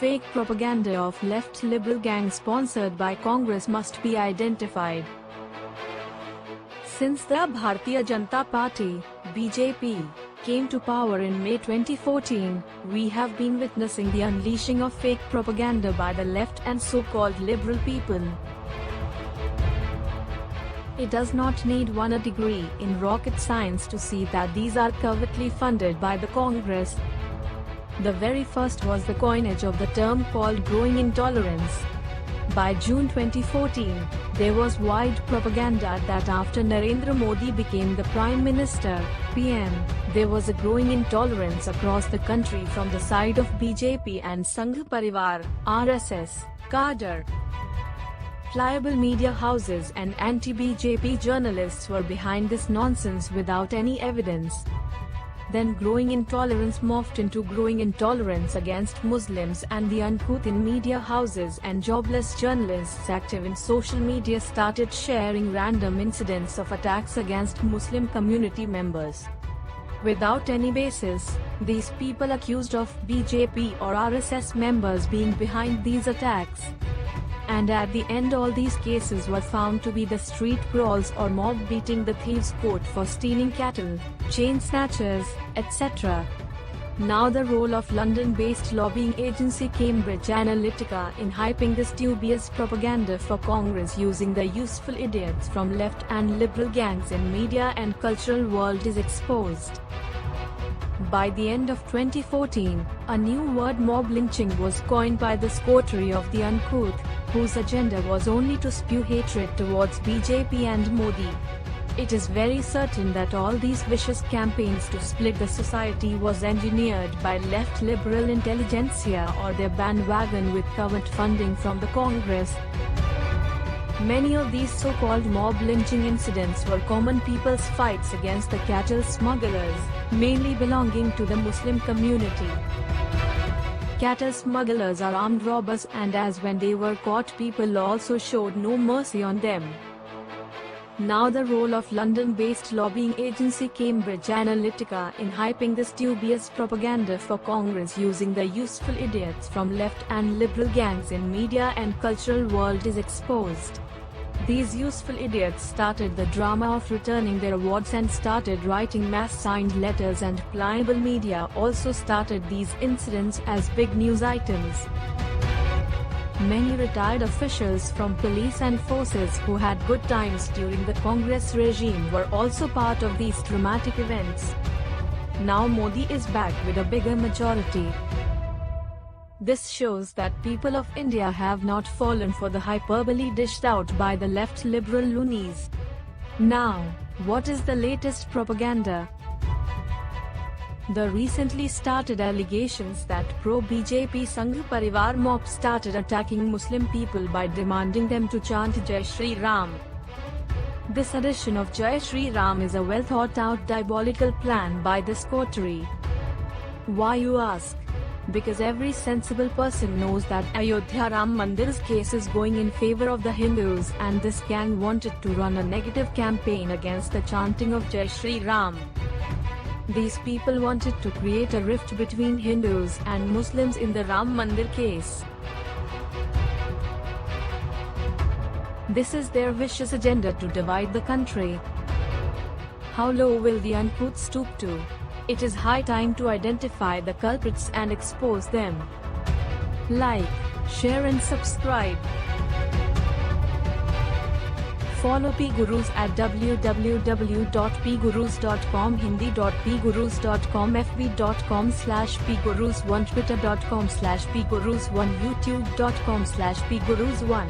fake propaganda of left liberal gangs sponsored by Congress must be identified. Since the Bharatiya Janata Party (BJP) came to power in May 2014, we have been witnessing the unleashing of fake propaganda by the left and so-called liberal people. It does not need a degree in rocket science to see that these are covertly funded by the Congress. The very first was the coinage of the term called growing intolerance. By June 2014, there was wide propaganda that after Narendra Modi became the Prime Minister (PM), there was a growing intolerance across the country from the side of BJP and Sangh Parivar (RSS) cadre. Pliable media houses and anti-BJP journalists were behind this nonsense without any evidence. Then growing intolerance morphed into growing intolerance against Muslims, and the uncouth in media houses and jobless journalists active in social media started sharing random incidents of attacks against Muslim community members. Without any basis, these people accused of BJP or RSS members being behind these attacks. And at the end all these cases were found to be the street brawls or mob beating the thieves caught for stealing cattle, chain snatchers, etc. Now the role of London-based lobbying agency Cambridge Analytica in hyping this dubious propaganda for Congress using the useful idiots from left and liberal gangs in media and cultural world is exposed. By the end of 2014, a new word mob lynching was coined by this coterie of the uncouth, whose agenda was only to spew hatred towards BJP and Modi. It is very certain that all these vicious campaigns to split the society was engineered by left liberal intelligentsia or their bandwagon with covert funding from the Congress. Many of these so-called mob lynching incidents were common people's fights against the cattle smugglers, mainly belonging to the Muslim community. Cattle smugglers are armed robbers, and as when they were caught, people also showed no mercy on them. Now the role of London-based lobbying agency Cambridge Analytica in hyping this dubious propaganda for Congress using the useful idiots from left and liberal gangs in media and cultural world is exposed. These useful idiots started the drama of returning their awards and started writing mass signed letters, and pliable media also started these incidents as big news items. Many retired officials from police and forces who had good times during the Congress regime were also part of these dramatic events. Now Modi is back with a bigger majority. This shows that people of India have not fallen for the hyperbole dished out by the left liberal loonies. Now, what is the latest propaganda? The recently started allegations that pro-BJP Sangh Parivar mob started attacking Muslim people by demanding them to chant Jai Shri Ram. This edition of Jai Shri Ram is a well thought out diabolical plan by this coterie. Why, you ask? Because every sensible person knows that Ayodhya Ram Mandir's case is going in favor of the Hindus, and this gang wanted to run a negative campaign against the chanting of Jai Shri Ram. These people wanted to create a rift between Hindus and Muslims in the Ram Mandir case. This is their vicious agenda to divide the country. How low will the uncouth stoop to? It is high time to identify the culprits and expose them. Like, share and subscribe. Follow PGurus at www.pgurus.com, hindi.pgurus.com, fb.com/pgurus1, twitter.com/pgurus1, youtube.com/pgurus1.